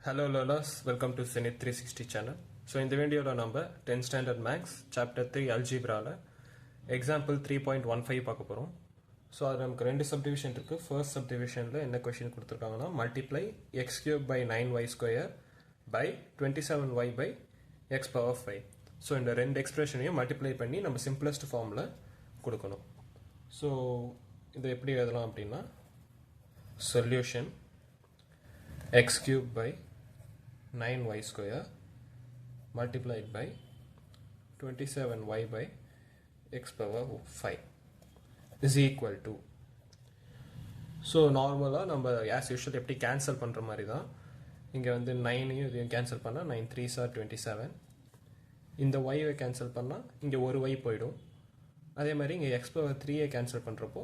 Hello learners, welcome to Zenith 360 channel. So இந்த வீடியோல நம்ம 10th standard maths chapter 3 algebraல example 3.15 பார்க்க போறோம். So அது நமக்கு ரெண்டு subdivision இருக்கு. First subdivisionல என்ன question கொடுத்திருக்காங்கன்னா multiply x cube by 9y square by 27y by x power 5. So இந்த ரெண்டு expressionையும் multiply பண்ணி நம்ம simplest formல கொடுக்கணும். So இதை எப்படி எழுதலாம் அப்படின்னா solution x cube by 9y square multiplied by 27y by x power 5 is equal to. So normally நம்ம as usual எப்படி cancel பண்ற மாதிரி தான் இங்க வந்து 9 இதையும் cancel பண்ணா 9 3s are 27. இந்த y வை cancel பண்ணா இங்க ஒரு y போய்டும். அதே மாதிரி இங்க x power 3 ஐ cancel பண்றப்போ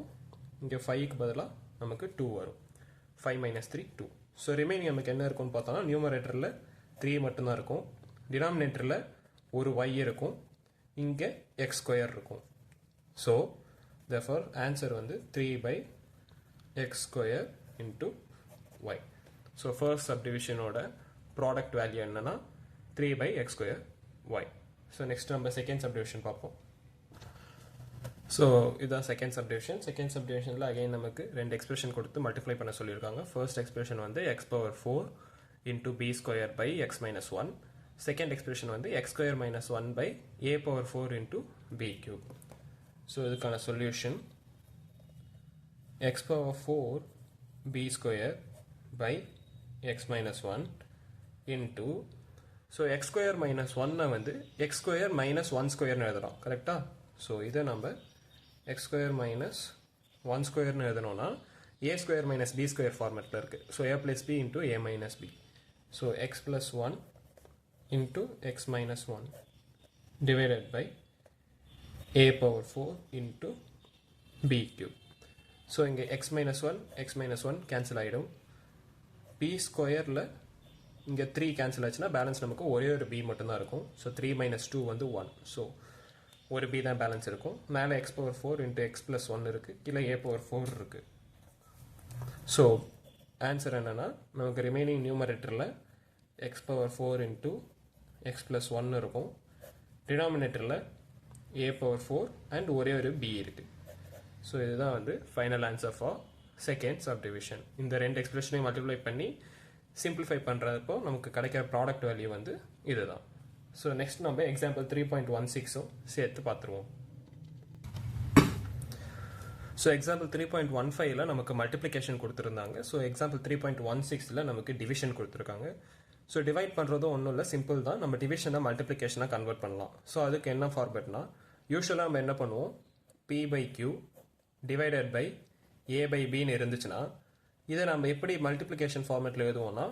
இங்க 5 க்கு பதிலா நமக்கு 2 வரும். 5 minus 3 2. So remaining நமக்கு என்ன இருக்கும்னு பார்த்தோம்னா நியூமரேட்டர்ல 3 மட்டும் தான் இருக்கும். டினாமினேட்டர்ல ஒரு y இருக்கும். இங்க x ஸ்கொயர் இருக்கும். So therefore answer வந்து 3 by x square into y. So first subdivision ஓட product value என்னன்னா 3 by x square y. So next நம்ம second subdivision பார்ப்போம். So இதான் second subdivision. Second subdivisionல again நமக்கு ரெண்டு expression கொடுத்து multiply பண்ண சொல்லியிருக்காங்க. First expression வந்து x power 4 into b square by x minus 1. Second expression வந்து x square minus 1 by a power 4 into b cube. So இதுக்கான solution x power 4 b square by x minus 1 into so x square minus 1 வந்து x square minus 1 square எழுதலாம் கரெக்டா? So இதை நம்ம x square minus 1 square எழுதணும்னா a square minus b square formatல இருக்கு. So a plus b into a minus b. So x plus 1 into x minus 1 divided by a power 4 into b cube. So இங்க x minus 1 cancel ஆயிடும். b squareல இங்க 3 cancel ஆச்சுன்னா balance நமக்கு ஒரே ஒரு b மட்டும் தான் இருக்கும். So 3 minus 2 வந்து 1. So ஒரு b தான் பேலன்ஸ் இருக்கும். மேலே x power 4 into x plus 1 இருக்கு. கீழே a power 4 இருக்கு. ஸோ ஆன்சர் என்னன்னா நமக்கு ரிமைனிங் நியூமரேட்டரில் x power 4 into x plus 1 இருக்கும். டினாமினேட்டரில் a power 4 and ஒரே ஒரு b இருக்கு. ஸோ இதுதான் வந்து final answer for second subdivision. இந்த ரெண்டு எக்ஸ்பிரஷனையும் மல்டிப்ளை பண்ணி சிம்பிளிஃபை பண்ணுறப்போ நமக்கு கிடைக்கிற ப்ராடக்ட் வேல்யூ வந்து இதுதான். ஸோ நெக்ஸ்ட் நம்ம எக்ஸாம்பிள் 3.16 சேர்த்து பார்த்துருவோம். ஸோ எக்ஸாம்பிள் 3.15ல நமக்கு மல்டிப்ளிகேஷன் கொடுத்துருந்தாங்க. ஸோ எக்ஸாம்பிள் 3.16ல நமக்கு டிவிஷன் கொடுத்துருக்காங்க. ஸோ டிவைட் பண்ணுறதும் ஒன்றும் இல்லை, சிம்பிள் தான். நம்ம டிவிஷனை மல்டிப்ளிகேஷனாக கன்வெர்ட் பண்ணலாம். ஸோ அதுக்கு என்ன ஃபார்மேட்னா யூஸ்வலாக நம்ம என்ன பண்ணுவோம், p by q divided by a by bன்னு இருந்துச்சுன்னா இதை நம்ம எப்படி மல்டிப்ளிகேஷன் ஃபார்மேட்டில் எழுதுவோம்னா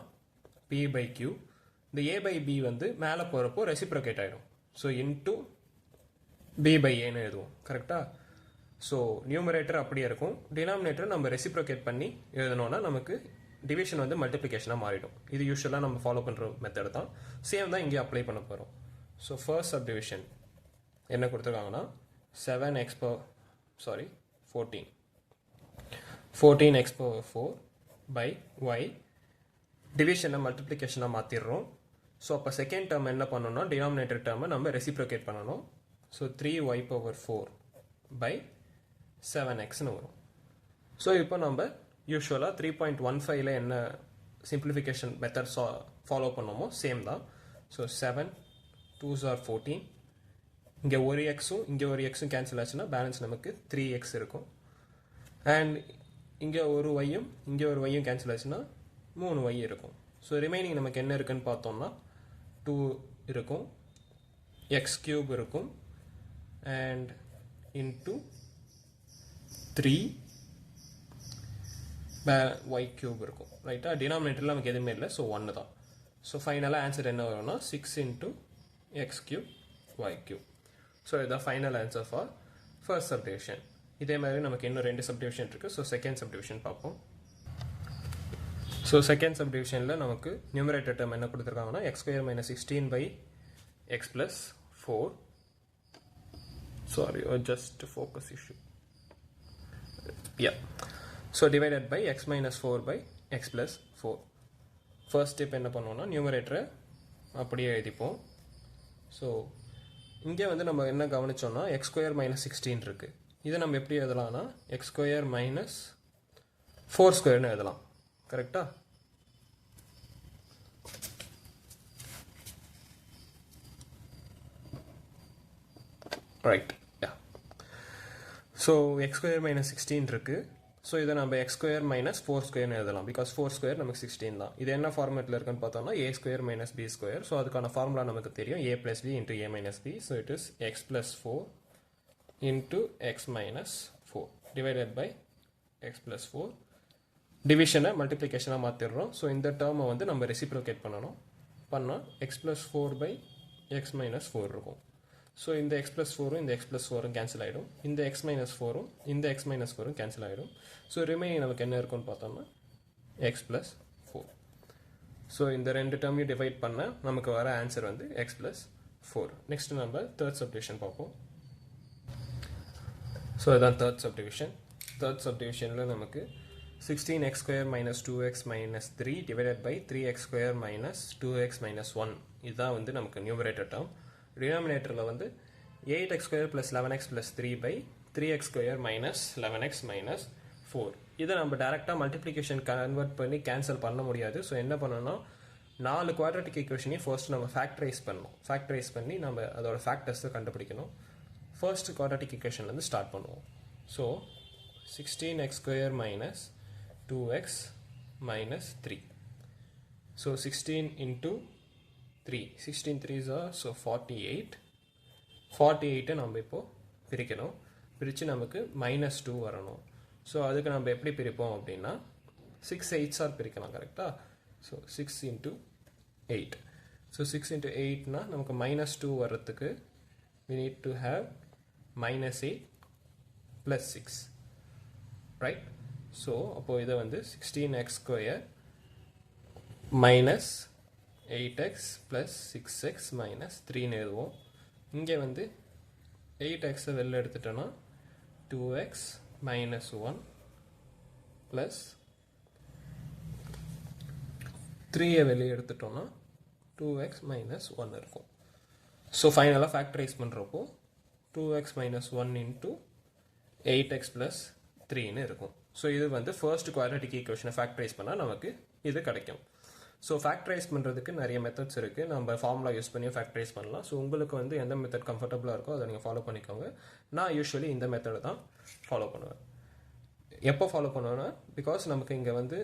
p by q இந்த a by b வந்து மேலே போகிறப்போ ரெசிப்ரோகேட் ஆகிடும். ஸோ இன்டூ b by ஏன்னு எழுதுவோம் கரெக்டாக. ஸோ நியூமரேட்டர் அப்படியே இருக்கும். டினாமினேட்டர் நம்ம ரெசிப்ரோகேட் பண்ணி எழுதணும்னா நமக்கு டிவிஷன் வந்து மல்டிப்ளிகேஷனாக மாறிடும். இது யூஸ்வலாக நம்ம ஃபாலோ பண்ணுற மெத்தட் தான். சேம் தான் இங்கே அப்ளை பண்ண போகிறோம். ஸோ ஃபர்ஸ்ட் சப்டிவிஷன் என்ன கொடுத்துருக்காங்கன்னா 14x power 4 by y டிவிஷனை மல்டிப்ளிகேஷனாக மாற்றிடுறோம். ஸோ அப்போ செகண்ட் டேர்ம் என்ன பண்ணணும்னா டினாமினேட்டர் டேர்மை நம்ம ரெசிப்ரோகேட் பண்ணணும். ஸோ 3y power 4 by 7xன்னு வரும். ஸோ இப்போ நம்ம யூஸ்வலாக 3.15ல என்ன சிம்பிளிஃபிகேஷன் மெத்தட் ஃபாலோ பண்ணோமோ சேம் தான். So 7 2s are 14. இங்கே ஒரு எக்ஸும் இங்கே ஒரு எக்ஸும் கேன்சல் ஆச்சுன்னா பேலன்ஸ் நமக்கு 3x இருக்கும். அண்ட் இங்கே ஒரு ஒய்யும் இங்கே ஒரு ஒய்யும் கேன்சல் ஆச்சுன்னா 3y இருக்கும். ஸோ ரிமைனிங் நமக்கு என்ன இருக்குன்னு பார்த்தோம்னா 2 இருக்கும், x cube இருக்கும் அண்ட் இன்டூ 3 y cube இருக்கும் ரைட்டா. டினாமினேட்டரில் நமக்கு எதுவுமே இல்லை, ஸோ 1 தான். ஸோ ஃபைனலாக ஆன்சர் என்ன வரும்னா 6 into x cube y cube. So இதுதான் final answer for first subdivision. இதே மாதிரி நமக்கு இன்னும் ரெண்டு சப்டிவிஷன் இருக்குது. ஸோ செகண்ட் சப்டிவிஷன் பார்ப்போம். ஸோ செகண்ட் சப்டிவிஷனில் நமக்கு நியூமரேட்டர் டேர்ம் என்ன கொடுத்துருக்காங்கன்னா x square minus 16 by x plus 4. Sorry, just focus issue. Yeah. So divided by x minus 4 by x plus 4. First step என்ன பண்ணுவோம்னா நியூமரேட்டரை அப்படியே எழுதிப்போம். ஸோ இங்கே வந்து நம்ம என்ன கவனிச்சோம்னா எக்ஸ் ஸ்கொயர் மைனஸ் 16 இருக்குது. இதை நம்ம எப்படி எழுதலாம்னா எக்ஸ் ஸ்கொயர் மைனஸ் 4 ஸ்கொயர்னு எழுதலாம். கரெக்டா? Right. So X square minus 16 இருக்குது. ஸோ இதை நம்ம எக்ஸ் ஸ்கொயர் மைனஸ் 4 ஸ்கொயர்னு எழுதலாம். பிகாஸ் 4 ஸ்கொயர் நமக்கு 16 தான். இது என்ன ஃபார்மேட்டில் இருக்குன்னு பார்த்தோம்னா A square minus B square. So அதுக்கான ஃபார்முலா நமக்கு தெரியும், A plus B into A minus B. So it is X plus 4 into X minus 4 divided by X plus 4. டிவிஷனை மல்டிப்ளிகேஷனாக மாற்றிடுறோம். ஸோ இந்த டேர்மை வந்து நம்ம ரெசிப்ரோகேட் பண்ணால் X plus 4 by X minus 4 இருக்கும். ஸோ இந்த எக்ஸ் ப்ளஸ் 4ம் இந்த எக்ஸ் ப்ளஸ் 4ம் கேன்சல் ஆகிடும். இந்த எக்ஸ் மைனஸ் 4ம் இந்த எக்ஸ் மைனஸ் 4ம் கேன்சல் ஆகிடும். ஸோ ரிமைனிங் நமக்கு என்ன இருக்குன்னு பார்த்தோம்னா எக்ஸ் ப்ளஸ் 4. ஸோ இந்த ரெண்டு டேர்மையும் டிவைட் பண்ண நமக்கு வர ஆன்சர் வந்து எக்ஸ் ப்ளஸ் 4. நெக்ஸ்ட் நம்ம தேர்ட் சப்டிவிஷன் பார்ப்போம். ஸோ இதுதான் தேர்ட் சப்டிவிஷன். தேர்ட் சப்டிவிஷனில் நமக்கு 16x square minus 2x minus 3 divided by 3x square minus 2x minus 1 இதுதான் வந்து நமக்கு நியூமரேட்டர் டேர்ம். டினாமினேட்டரில் வந்து 8x square plus 11x plus 3 by 3x square minus 11x minus 4. இதை நம்ம டேரெக்டாக மல்டிப்ளிகேஷன் கன்வெர்ட் பண்ணி கேன்சல் பண்ண முடியாது. ஸோ என்ன பண்ணணும்னா 4 குவாட்ரட்டிக் ஈக்குவேஷனையும் ஃபர்ஸ்ட் நம்ம ஃபேக்டரைஸ் பண்ணணும். ஃபேக்டரைஸ் பண்ணி நம்ம அதோட ஃபேக்டர்ஸை கண்டுபிடிக்கணும். ஃபர்ஸ்ட் குவாட்ரட்டிக் ஈக்குவேஷன்லேருந்து ஸ்டார்ட் பண்ணுவோம். So 16x square minus 2x minus 3. So 16 into 3, 16 3s are so 48. 48 நம்ம இப்போ பிரிக்கணும். பிரித்து நமக்கு மைனஸ் 2 வரணும். ஸோ அதுக்கு நம்ம எப்படி பிரிப்போம் அப்படின்னா 6 8s ஆர் பிரிக்கலாம். கரெக்டாக? So 6 into 8. ஸோ 6 இன்ட்டு 8னா நமக்கு மைனஸ் 2 வர்றதுக்கு we need to have minus 8 plus 6. Right? So அப்போது இதை வந்து 16x square minus 8x plus 6x minus 3ன்னு எழுதுவோம். இங்கே வந்து 8xஐ வெளில எடுத்துட்டோன்னா 2x minus 1 plus 3ஐ வெளியே எடுத்துட்டோன்னா 2x minus 1 இருக்கும். ஸோ ஃபைனலாக ஃபேக்டரைஸ் பண்ணுறப்போ 2x minus 1 into 8x plus 3ன்னு இருக்கும். ஸோ இது வந்து ஃபர்ஸ்ட் குவாட்ரட்டிக் ஈக்குவேஷனை ஃபேக்டரைஸ் பண்ணால் நமக்கு இது கிடைக்கும். ஸோ ஃபேக்டரைஸ் பண்ணுறதுக்கு நிறைய மெத்தட்ஸ் இருக்குது. நம்ம ஃபார்முலா யூஸ் பண்ணி ஃபேக்டரைஸ் பண்ணலாம். ஸோ உங்களுக்கு வந்து எந்த மெத்தட் கம்ஃபர்டபுளாக இருக்கோ அதை நீங்கள் ஃபாலோ பண்ணிக்கோங்க. நான் யூஸ்வலி இந்த மெத்தடை தான் ஃபாலோ பண்ணுவேன். எப்போ ஃபாலோ பண்ணுவேன்னா பிகாஸ் நமக்கு இங்கே வந்து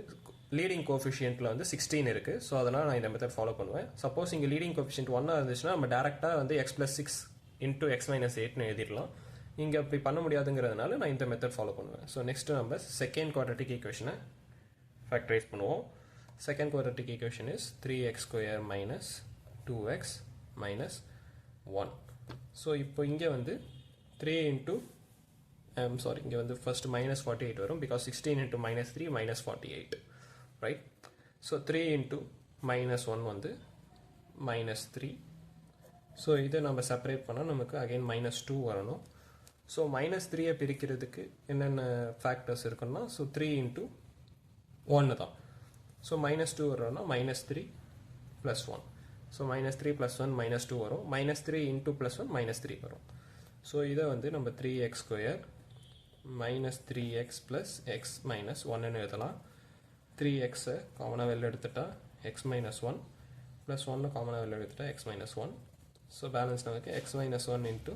லீடிங் கோஃபிஷியன்ட்டில் வந்து 16 இருக்குது. ஸோ அதனால் நான் இந்த மெத்தட் ஃபாலோ பண்ணுவேன். சப்போஸ் இங்கே லீடிங் கோஃபிஷியன்ட் 1 இருந்துச்சுன்னா நம்ம டேரெக்டாக வந்து x plus 6 into X minus 8ன்னு எழுதிடலாம். இங்கே அப்படி பண்ண முடியாதுங்கிறதுனால நான் இந்த மெத்தட் ஃபாலோ பண்ணுவேன். ஸோ நெக்ஸ்ட்டு நம்ம செகண்ட் குவாட்ரட்டிக் ஈக்குவேஷனை ஃபேக்டரைஸ் பண்ணுவோம். Second quadratic equation is 3x square minus 2x minus 1. So இப்போ இங்கே வந்து 3 into இங்கே வந்து first minus 48 வரும் because 16 into minus 3 minus 48. Right? So 3 into minus 1 வந்து minus 3. So இதை நம்ம separate பண்ணால் நமக்கு again minus 2 வரணும். So minus 3ஐ பிரிக்கிறதுக்கு என்னென்ன factors இருக்குன்னா so 3 into 1 தான். ஸோ மைனஸ் 2 வரோம்னா minus 3 plus 1. So minus 3 plus 1 minus 2 வரும். மைனஸ் 3 இன்ட்டு ப்ளஸ் 1 மைனஸ் 3 வரும். ஸோ இதை வந்து நம்ம 3x square minus 3x plus x minus 1ன்னு எழுதலாம். 3xை காமனாக வெளில எடுத்துட்டா எக்ஸ் மைனஸ் 1 ப்ளஸ் 1 காமனாக வெளில எடுத்துட்டா எக்ஸ் மைனஸ் 1. ஸோ பேலன்ஸ் நமக்கு X minus 1 into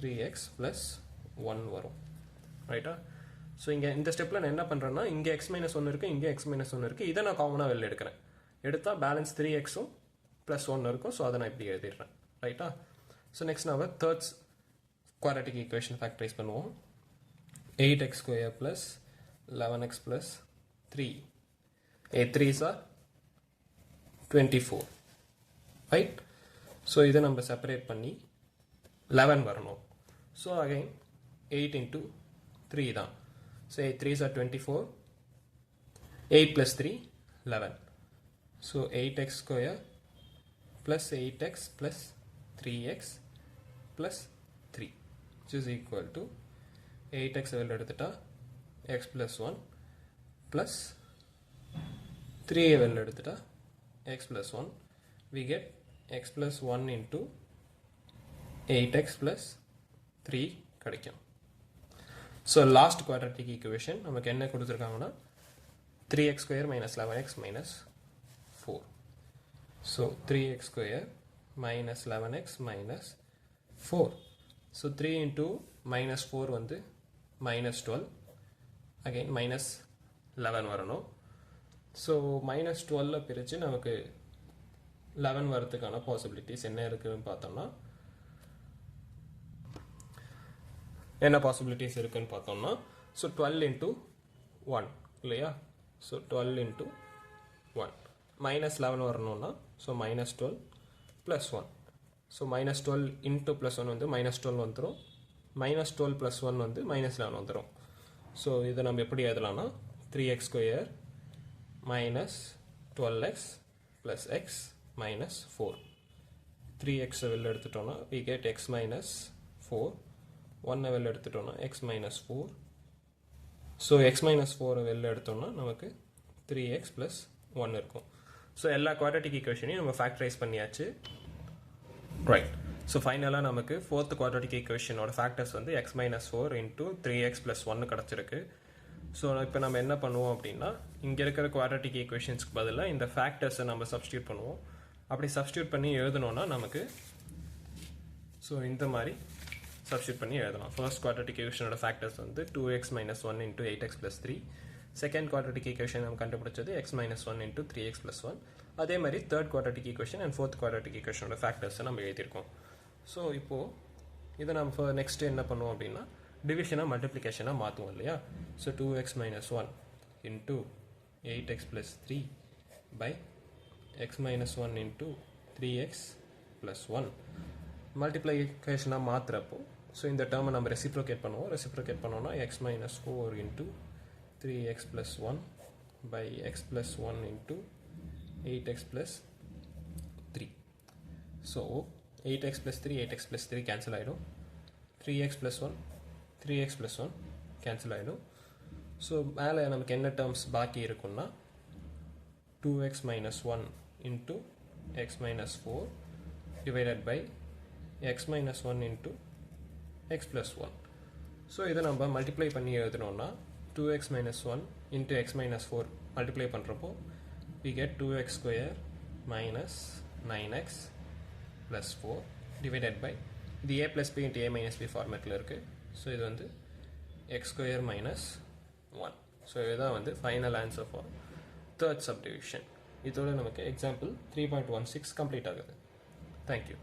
3x plus 1 வரும். ரைட்டா? ஸோ இங்கே இந்த ஸ்டெப்பில் நான் என்ன பண்ணுறேன்னா இங்கே எக்ஸ் மைனஸ் 1 இருக்குது, இங்கே எக்ஸ் மைனஸ் 1 இருக்குது. இதை நான் காமனாக வெளில எடுக்கிறேன். எடுத்தால் பேலன்ஸ் 3xம் ப்ளஸ் 1 இருக்கும். ஸோ அதை நான் இப்படி எழுதிடுறேன். ரைட்டா? ஸோ நெக்ஸ்ட் நம்ம தேர்ட் குவாட்ரட்டிக் ஈக்குவேஷன் ஃபேக்டரைஸ் பண்ணுவோம். 8x square plus 11x plus 3. 8 3s are 24. Right? So இதை நம்ம செப்பரேட் பண்ணி 11 வரணும். ஸோ அகைன் 8 into 3 தான். So 8 3s are 24. 8 plus 3 11. So 8x square plus 8x plus 3x plus 3 which is equal to 8x வெளில எடுத்துட்டா x plus 1 plus 3 வெளில எடுத்துட்டா x plus 1, we get x plus 1 into 8x plus 3 கிடைக்கும். So last quadratic equation நமக்கு என்ன கொடுத்திருக்காங்கன்னா 3x square minus 11x minus 4. So 3x square minus 11x minus 4. So 3 into minus 4 வந்து minus 12. Again minus 11 வரணும். So minus 12 பிரிச்சு நமக்கு 11 வரதுக்கான possibilities என்ன இருக்குன்னு பார்த்தோம்னா என்ன possibilities இருக்குன்னு பார்த்தோம்னா so 12 into 1 இல்லையா so 12 into 1 minus 11 வரணும்னா so minus 12 plus 1 so minus 12 into plus 1 வந்து minus 12 வந்துரும் minus 12 plus 1 வந்து minus 11 வந்துரும் so இதை நம்ம எப்படி எழுதலாம்னா 3x square minus 12x plus x minus 4 3x வெளில எடுத்துட்டோம்னா we get x minus 4 1 வெளில எடுத்துட்டோம்னா x minus 4 so x minus 4 வெளில எடுத்தோம்னா நமக்கு 3x plus 1 இருக்கும் so எல்லா quadratic equationையும் நம்ம factorize பண்ணியாச்சு right so finally நமக்கு fourth quadratic equation ஓட factors வந்து x minus 4 into 3x plus 1 கிடைச்சிருக்கு so இப்போ நம்ம என்ன பண்ணுவோம் அப்படின்னா இங்க இருக்கிற quadratic equationsக்கு பதிலா இந்த factors நம்ம substitute பண்ணுவோம் அப்படி substitute பண்ணி எழுதணும்னா நமக்கு so இந்த மாதிரி substitute பண்ணி எழுதலாம் first quadratic equation ஓட factors வந்து 2x minus 1 into 8x plus 3 second quadratic equation நம்ம கண்டுபிடிச்சது x minus 1 into 3x plus 1 அதே மாதிரி third quadratic equation and fourth quadratic equation ஓட factors நம்ம எழுதியிருக்கோம் so இப்போ இதை நம்ம next என்ன பண்ணுவோம் அப்படின்னா division multiplication மாத்துவோம் இல்லையா so 2x minus 1 into 8x plus 3 by x minus 1 into 3x plus 1 multiplication மாத்துறப்போ so இந்த term நம்ம reciprocate பண்ணுவோம் reciprocate பண்ணோம்னா x minus 4 into 3x plus 1 by x plus 1 into 8x plus 3 so 8x plus 3 8x plus 3 cancel ஆயிடும் 3x plus 1 3x plus 1 cancel ஆயிடும் so மேலே நமக்கு என்ன terms பாக்கி இருக்கும்னா 2x minus 1 into x minus 4 divided by x minus 1 into x plus 1 so இதை நம்ம multiply பண்ணி எழுதணும்னா 2x minus 1 into x minus 4 multiply பண்றப்போ we get 2x square minus 9x plus 4 divided by the a plus b into a minus b formatல இருக்கு so இது வந்து x square minus 1 so இதுதான் வந்து final answer for third subdivision இதோட நமக்கு example 3.16 complete ஆகுது thank you